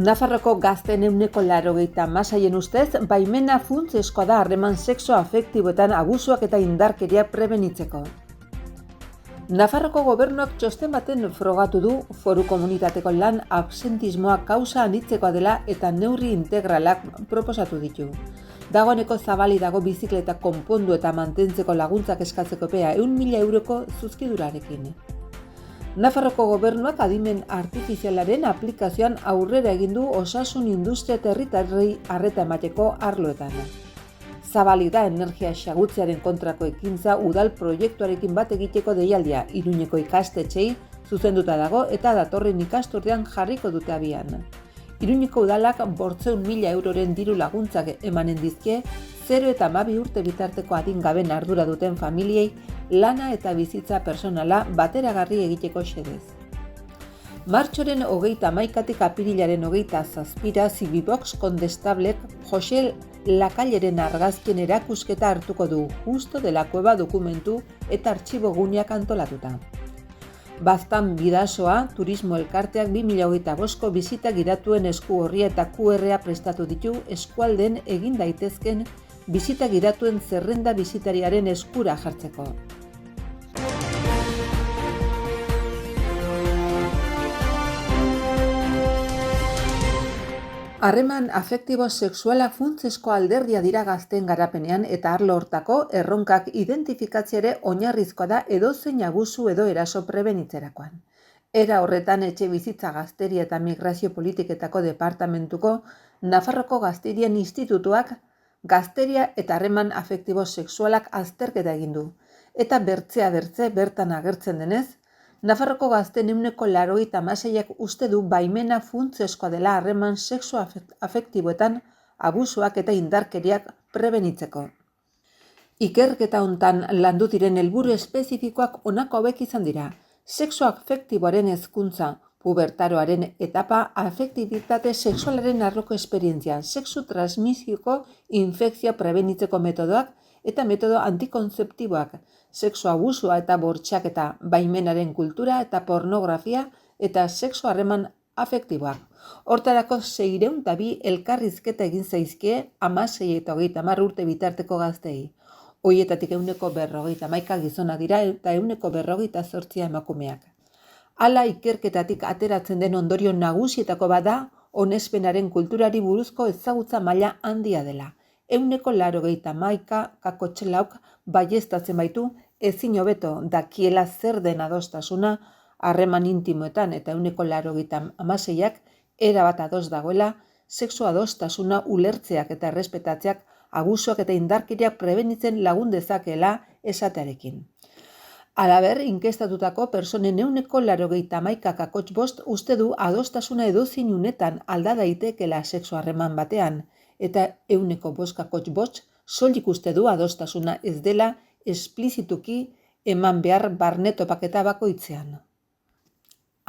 Nafarroko gazteen 86% ustez, baimena funtsezkoa da harreman sexo-afektiboetan abusuak eta indarkeria prebenitzeko. Nafarroko gobernuak txosten baten frogatu du foru komunitateko lan absentismoa kausa anitzekoa dela eta neurri integralak proposatu ditu. Dagoeneko zabali dago bizikleta konpondu eta mantentzeko laguntzak eskatzeko epea 100.000 euroko zuzkidurarekin. Nafarroko gobernuak adimen artifizialaren aplikazioan aurrera egin du osasun industria eta herritarrei arreta emateko arloetan. Zabalik da energia xagutzearen kontrako ekintza udal proiektuarekin bat egiteko deialdia Iruñeko ikastetxei zuzenduta dago eta datorren ikasturtean jarriko dute abian. Iruñeko udalak 500.000 euroren diru laguntzak emanen dizkie 0 eta 12 urte bitarteko adingaben ardura duten familiei lana eta bizitza personala bateragarri egiteko xedez. Martxoren 31-tik apirilaren 27-ra Zibibox kondestablek Jose Lakaileren argazkien erakusketa hartuko du Justo de la Cueva dokumentu eta artxibo guneak antolatuta. Baztan bidasoa, turismo elkarteak 2025ko bizita giratuen esku horria eta QR-a prestatu ditu eskualden egin daitezken bizita giratuen zerrenda bizitariaren eskura jartzeko. Harreman afektibo sexuala funtsezko alderdia dira gazteen garapenean eta arlo hortako erronkak identifikatzea ere oinarrizkoa da edozein abusu edo eraso prebenitzerakoan. Era horretan Etxebizitza Gazteria eta Migrazio Politiketako Departamentuko Nafarroko Gazterien Institutuak gazteria eta harreman afektibo sexualak azterketa egin du. Eta bertzea bertan agertzen denez, Nafarroko gazteen 86%ak uste du baimena funtsezkoa dela harreman sexu-afektiboetan abusuak eta indarkeriak prebenitzeko. Ikerketa hontan landu diren helburu espezifikoak honako hauek izan dira: sexu-afektiboaren hezkuntza, pubertaroaren etapa, afektibitate sexualaren arloko esperientzia, sexu transmisioko infekzioa prebenitzeko metodoak eta metodo antikontzeptiboak, sexu abusua eta bortxaketa, baimenaren kultura eta pornografia eta sexu harreman afektiboak. Hortarako 602 elkarrizketa egin zaizkie 16 eta 30 urte bitarteko gaztei. Horietatik 41% gizonak dira eta 48% emakumeak. Hala ikerketatik ateratzen den ondorio nagusietako bada onespenaren kulturari buruzko ezagutza maila handia dela. 81,4%ak baieztatzen baitu ezin hobeto dakiela zer den adostasuna harreman intimoetan eta 86%ak erabat ados dagoela sexu adostasuna ulertzeak eta errespetatzeak abusuak eta indarkeria prebenitzen lagun dezakeela esatearekin. Halaber, inkestatutako personen 81,5% uste du adostasuna edozein unetan alda daitekeela sexu harreman batean, eta 5,5% soilik uste du adostasuna ez dela esplizituki eman behar barne topaketa bakoitzean.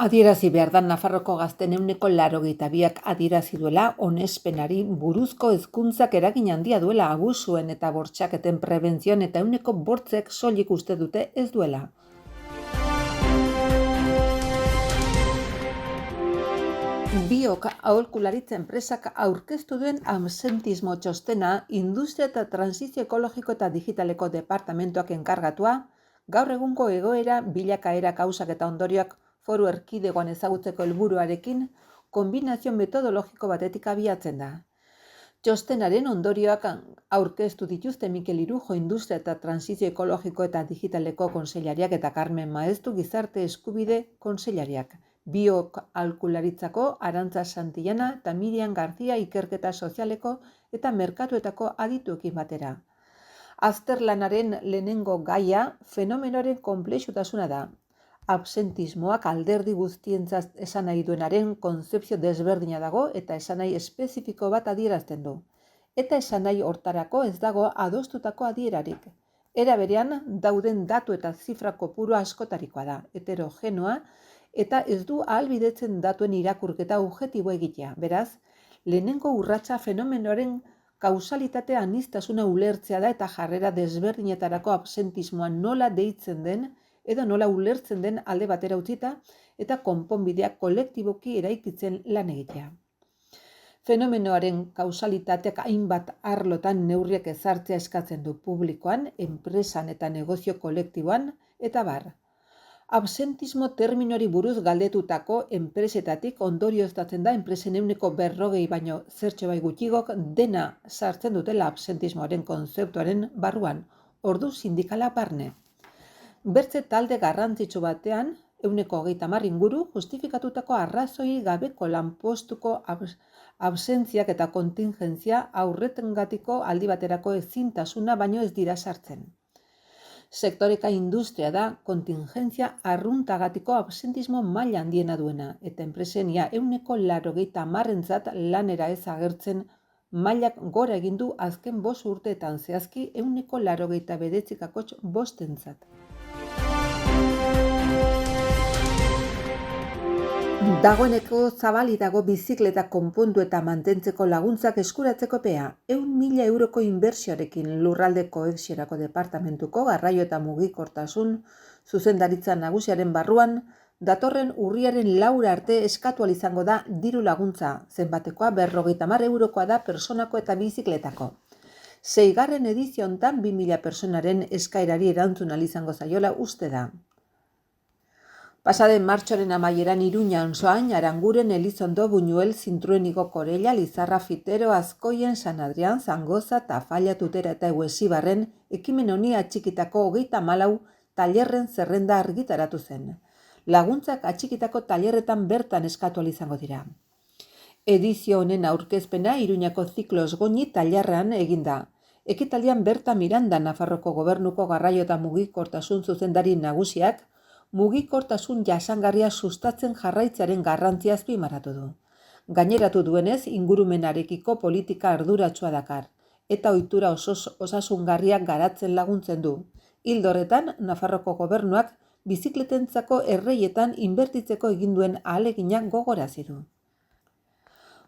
Adierazi behar da Nafarroko gazteen 82%ak adierazi duela onespenari buruzko hezkuntzak eragin handia duela abusuen eta bortxaketen prebentzioan eta 8%ek soilik uste dute ez duela. Biok aholkularitza enpresak aurkeztu duen absentismo txostena Industria eta Transizio Ekologiko eta Digitaleko Departamentuak enkargatua, gaur egungo egoera, bilakaera, kausak eta ondorioak foru erkidegoan ezagutzeko helburuarekin konbinazio metodologiko batetik abiatzen da. Txostenaren ondorioak aurkeztu dituzte Mikel Irujo Industria eta Transizio Ekologiko eta Digitaleko kontseilariak eta Carmen Maeztu Gizarte Eskubide kontseilariak. Biok aholkularitzako Arantza Santillana eta Miriam Garzia Ikerketa Sozialeko eta Merkatuetako adituekin batera. Azterlanaren lehenengo gaia fenomenoaren konplexutasuna da. Absentismoak alderdi guztientzat esan nahi duenaren kontzepzio desberdina dago eta esan nahi espezifiko bat adierazten du. Eta esan nahi hortarako ez dago adostutako adierarik. Era berean dauden datu eta zifra kopuru askotarikoa da, heterogenoa, eta ez du ahalbidetzen datuen irakurketa objektibo egitea. Beraz, lehenengo urratsa fenomenoaren kausalitate aniztasuna ulertzea da eta jarrera desberdinetarako absentismoa nola deitzen den edo nola ulertzen den alde batera utzita eta konponbideak kolektiboki eraikitzen lan egitea. Fenomenoaren kausalitateak hainbat arlotan neurriak ezartzea eskatzen du publikoan, enpresan eta negozio kolektiboan, eta bar. Absentismo terminori buruz galdetutako enpresetatik ondorioztatzen da enpresen 40% baino zertxobait gutxigok dena sartzen dutela absentismoaren kontzeptuaren barruan, ordu sindikala barne. Bertze talde garrantzitsu batean, 30% inguru justifikatutako arrazoi gabeko lanpostuko absentziak eta kontingentzia aurretengatiko aldi baterako ezintasuna baino ez dira sartzen. Sektoreka industria da kontingentzia arruntagatiko absentismo maila handiena duena, eta enpresen ia 80%-entzat lanera ez agertzen mailak gora egin du azken 5 urteetan zehazki 89,5%. Dagoeneko zabali dago bizikleta konpondu eta mantentzeko laguntzak eskuratzeko epea. 100.000 euroko inbertsioarekin Lurralde Kohesiorako Departamentuko Garraio eta Mugikortasun zuzendaritza nagusiaren barruan, datorren urriaren 4 arte eskatu ahal izango da diru laguntza, zenbatekoa 50 eurokoa da pertsonako eta bizikletako. 6. edizio hontan 2.000 pertsonaren eskaerari erantzun ahal izango zaiola uste da. Pasaden martxoaren amaieran Iruña Onsoain, Aranguren, Elizondo, Buñuel, Zintruenigo, Korella, Lizarra, Fitero, Azkoien, San Adrian, Zangoza, Tafalla, Tutera eta Eguesibarren ekimen honi atxikitako 34 tailerren zerrenda argitaratu zen. Laguntzak atxikitako tailerretan bertan eskatu ahal izango dira. Edizio honen aurkezpena Iruñako Ziklos Goñi tailerrean eginda. Ekitaldian Berta Miranda, Nafarroko Gobernuko Garraio eta Mugikortasun zuzendari nagusiak, mugikortasun jasangarria sustatzen jarraitzaren garrantzia azpimarratu du. Gaineratu duenez, ingurumenarekiko politika arduratsua dakar, eta ohitura osasungarriak garatzen laguntzen du. Ildo horretan, Nafarroko Gobernuak bizikletentzako erreietan inbertitzeko egin duen ahalegina gogorarazi du.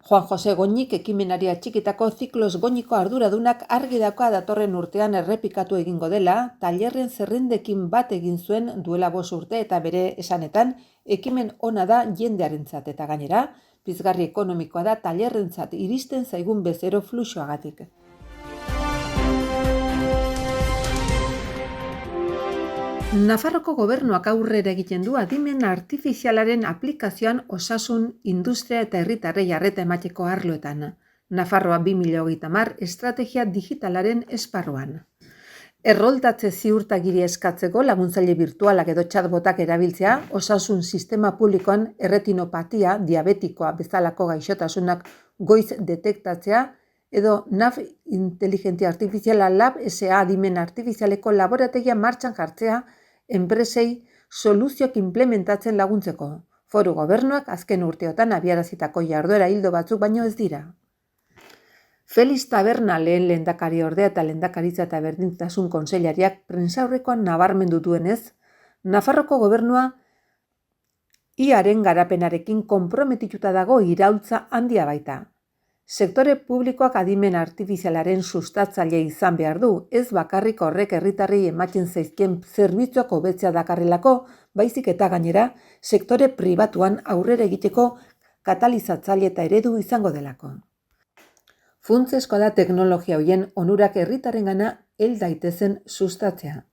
Juan Jose Goñik ekimenari atxikitako Ziklos Goñiko arduradunak argi dauka datorren urtean errepikatu egingo dela, tailerren zerrendekin bat egin zuen duela 5 urte eta bere esanetan ekimen ona da jendearentzat eta gainera, pizgarri ekonomikoa da tailerrentzat iristen zaigun bezero fluxuagatik. Nafarroko Gobernuak aurrera egiten du adimen artifizialaren aplikazioan osasun, industria eta herritarrei arreta emateko arloetan. Nafarroa 2030 estrategia digitalaren esparruan. Erroldatze ziurtagiri eskatzeko laguntzaile virtualak edo chatbotak erabiltzea, osasun sistema publikoan erretinopatia diabetikoa bezalako gaixotasunak goiz detektatzea, edo NAV inteligentzia artifiziala Lab SA adimen artifizialeko laborategia martxan jartzea, enpresei soluzioak implementatzen laguntzeko. Foru Gobernuak azken urteotan abiarazitako jarduera ildo batzuk baino ez dira. Felix Taberna lehen lehendakari ordea eta lehendakaritza eta berdintasun kontseilariak prentsaurrekoan nabarmendu duenez, Nafarroko Gobernua IAren garapenarekin konprometituta dago iraultza handia baita. Sektore publikoak adimen artifizialaren sustatzaile izan behar du, ez bakarrik horrek herritarrei ematen zaizkien zerbitzuak hobetzea dakarrelako, baizik eta gainera sektore pribatuan aurrera egiteko katalizatzaile eta eredu izango delako. Funtsezkoa da teknologia hoien onurak herritarrengana hel daitezen sustatzea.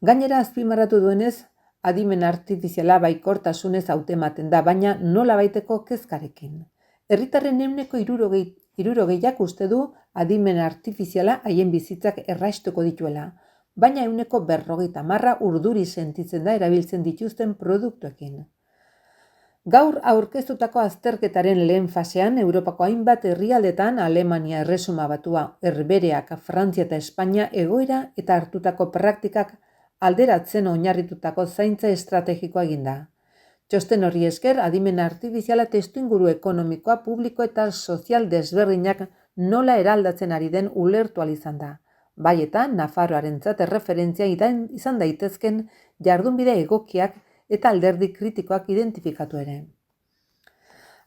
Gainera azpimarratu duenez, adimen artifiziala baikortasunez hautematen da, baina nola baiteko kezkarekin. Herritarren 60% uste du adimen artifiziala haien bizitzak erraistuko dituela, baina 40% urduri sentitzen da erabiltzen dituzten produktuekin. Gaur aurkeztutako azterketaren lehen fasean, Europako hainbat herrialdetan Alemania, Erresuma Batua, Herbehereak, Frantzia eta Espainia egoera eta hartutako praktikak alderatzen oinarritutako zaintza estrategikoa eginda. Txosten horri esker, adimen artifiziala testuinguru ekonomikoa, publiko eta sozial desberdinak nola eraldatzen ari den ulertu ahal izan da. Bai eta Nafarroarentzat erreferentzia izan daitezken jardunbide egokiak eta alderdi kritikoak identifikatu ere.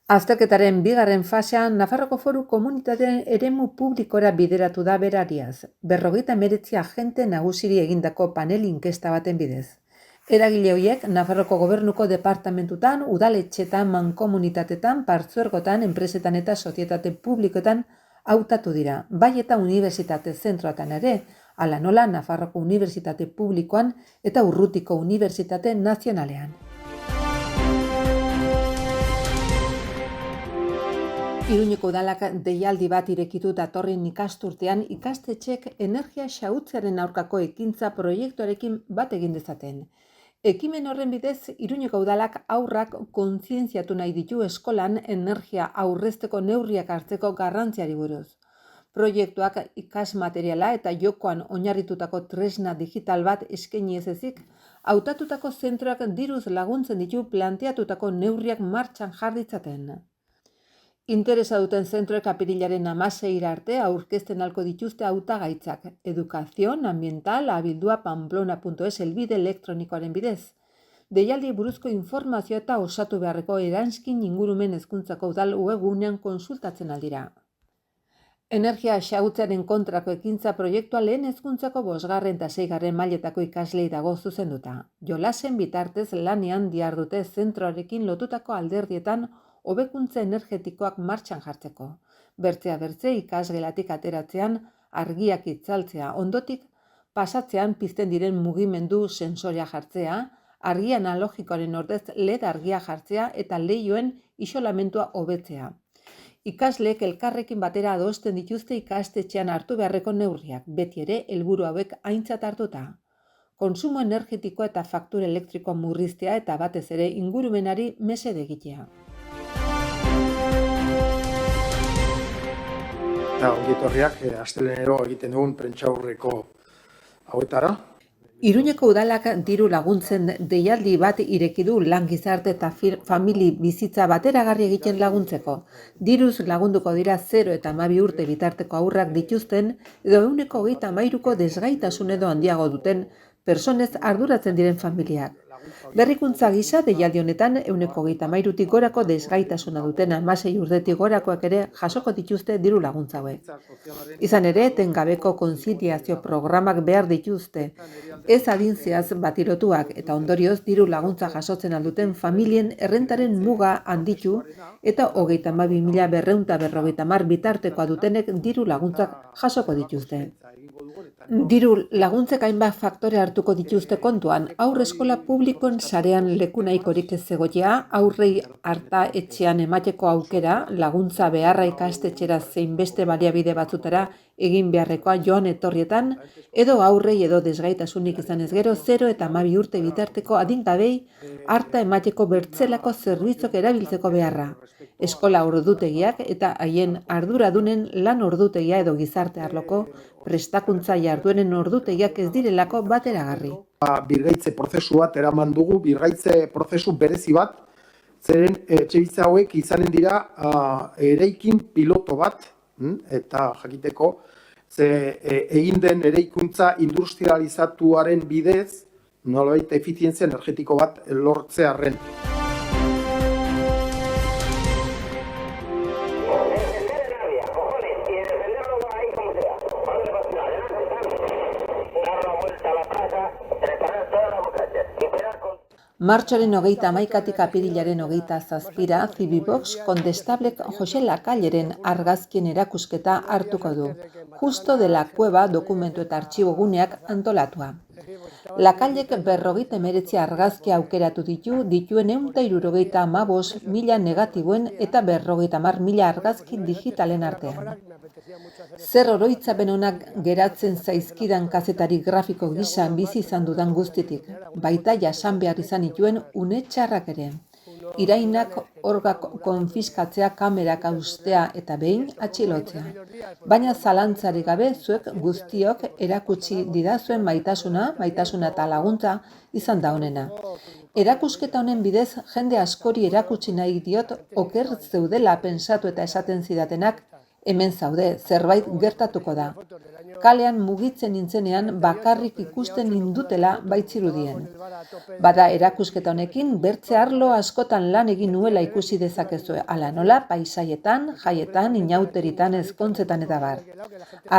Azterketaren 2. fasean, Nafarroko Foru Komunitateen eremu publikora bideratu da berariaz, 59 agente nagusiri egindako panel inkesta baten bidez. Eragile horiek Nafarroko Gobernuko departamentutan, udaletxetan, mankomunitatetan, partzuergotan, enpresetan eta sozietate publikoetan hautatu dira, bai eta unibertsitate zentroetan ere, hala nola Nafarroko Unibertsitate Publikoan eta Urrutiko Unibertsitate Nazionalean. Iruñeko udalak deialdi bat irekitu datorren ikasturtean ikastetxek energia xahutzearen aurkako ekintza proiektuarekin bat egin dezaten. Ekimen horren bidez, Iruñeko udalak haurrak kontzientziatu nahi ditu eskolan energia aurrezteko neurriak hartzeko garrantziari buruz. Proiektuak ikasmateriala eta jokoan oinarritutako tresna digital bat eskaini ez ezik, hautatutako zentroak diruz laguntzen ditu planteatutako neurriak martxan jar ditzaten. Interesa duten zentroek apirilaren 16 arte aurkezten ahalko dituzte hautagaitzak, educación ambiental abildua pamplona.es helbide elektronikoaren bidez. Deialdi buruzko informazio eta osatu beharreko eranskin ingurumen hezkuntzako udal webgunean konsultatzen aldira. Energia xahutzearen kontrako ekintza proiektua lehen hezkuntzako 5. eta 6. mailetako ikaslei dago zuzenduta. Jolasen bitartez lanean dihardute zentroarekin lotutako alderdietan hobekuntza energetikoak martxan jartzeko. Bertzea bertze ikasgelatik ateratzean argiak itzaltzea, ondotik pasatzean pizten diren mugimendu sensorea jartzea, argi analogikoaren ordez LED argia jartzea eta leihoen isolamentua hobetzea. Ikasleek elkarrekin batera adosten dituzte ikastetxean hartu beharreko neurriak, beti ere helburu hauek aintzat hartuta. Kontsumo energetikoa eta faktura elektrikoa murriztea eta batez ere ingurumenari mesede egitea. Ongietorriak astelehenero egiten dugun prentsaurreko hauetara. Iruñeko udalak diru laguntzen deialdi bat ireki du lan gizarte eta famili bizitza bateragarri egiten laguntzeko. Diruz lagunduko dira 0 eta 12 urte bitarteko haurrak dituzten edo 123ko desgaitasun edo handiago duten personez arduratzen diren familiak. Berrikuntza gisa deialdi honetan 123tik gorako desgaitasuna duten 16 urtetik gorakoak ere jasoko dituzte diru laguntza hauek. Izan ere, etengabeko konziliazio programak behar dituzte, ez adintzeaz batirotuak eta ondorioz diru laguntza jasotzen alduten familien errentaren muga handitu eta 32.250 bitartekoa dutenek diru laguntzak jasoko dituzte. Diru laguntzek hainbat faktore hartuko dituzte kontuan, haur eskola publikoen sarean leku nahikorik ez egotea, haurrei harta etxean emateko aukera, laguntza beharra ikastetxera zein beste baliabide batzutara egin beharrekoa joan etorrietan, edo haurrei edo desgaitasunik izan ez gero 0 eta 12 urte bitarteko adingabei harta emateko bertzelako zerbitzok erabiltzeko beharra. Eskola ordutegiak eta haien arduradunen lan ordutegia edo gizarte arloko prestakuntza jarduenen ordutegiak ez direlako bateragarri. Birgaitze prozesu bat eraman dugu, birgaitze prozesu berezi bat, zeren etxebizitza hauek izanen dira eraikin piloto bat, eta jakiteko, egin den eraikuntza industrializatuaren bidez, nolabait efizientzia energetiko bat lortzearren. Martxoaren 31tik apirilaren 27ra Cibibox Kondestablek Jose Lakalleren argazkien erakusketa hartuko du, Justo de la Cueva dokumentu eta artxibo guneak antolatua. Lakallek 59 argazki aukeratu dituen 175.000 negatiboen eta 50.000 argazki digitalen artean. Zer oroitzapen onak geratzen zaizkidan kazetari grafiko gisa bizi izan dudan guztitik, baita jasan behar izan dituen une txarrak ere. Irainak orgak konfiskatzea, kamerak austea eta behin atxilotzea. Baina zalantzarik gabe zuek guztiok erakutsi didazuen maitasuna eta laguntza izan da honena. Erakusketa honen bidez jende askori erakutsi nahi diot oker zeudela pentsatu eta esaten zidatenak Hemen zaude, zerbait gertatuko da. Kalean mugitzen nintzenean bakarrik ikusten nindutela baitzirudien. Bada erakusketa honekin bertze arlo askotan lan egin nuela ikusi dezakezue, hala nola paisaietan, jaietan, inauteritan, ezkontzetan eta bar.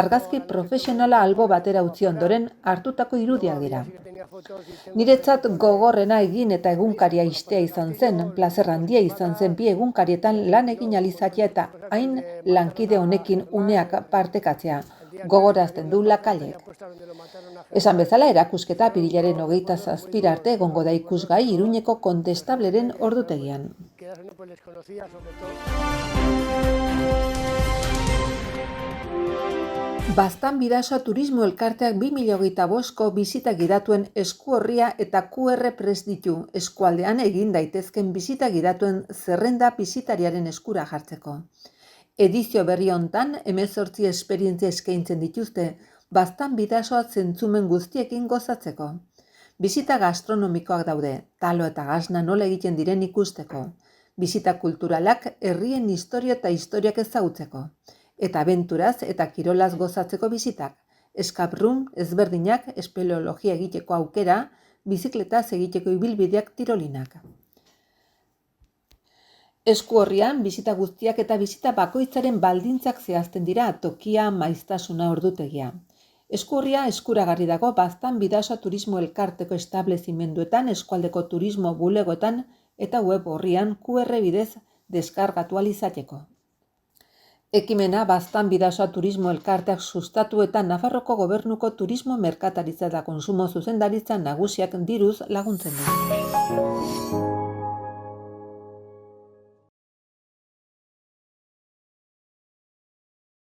Argazki profesionala albo batera utzi ondoren hartutako irudiak dira. Niretzat gogorrena egin eta egunkaria istea izan zen, plazer handia izan zen bi egunkarietan lan egin alizatia eta hain lankide honekin uneak partekatzea, gogorazten du Lakallek. Esan bezala erakusketa apirilaren 27 arte egongo da ikusgai Iruñeko Kondestableren ordutegian. Baztan Bidasoa Turismo Elkarteak 2025ko bisita gidatuen eskuorria eta QR prest ditu eskualdean egin daitezken bisita gidatuen zerrenda bisitariaren eskura jartzeko. Edizio berri hontan 18 esperientzia eskaintzen dituzte Baztan Bidasoa zentzumen guztiekin gozatzeko. Bisita gastronomikoak daude, talo eta gasna nola egiten diren ikusteko. Bisita kulturalak herrien historia eta historiak ezagutzeko. Eta abenturaz eta kirolaz gozatzeko bizitak. Escape room ezberdinak, espeleologia egiteko aukera, bizikletaz egiteko ibilbideak tirolinak. Eskuorrian, bisita guztiak eta bisita bakoitzaren baldintzak zehazten dira tokia, maiztasuna, ordutegia. Eskuorria eskuragarri dago Baztan Bidasoa Turismo Elkarteko establezimenduetan, eskualdeko turismo bulegoetan eta web orrian QR bidez deskargatu ahal izateko. Ekimena Baztan Bidasoa Turismo Elkarteak sustatu eta Nafarroko Gobernuko Turismo Merkataritza eta Konsumo Zuzendaritza nagusiak diruz laguntzen du.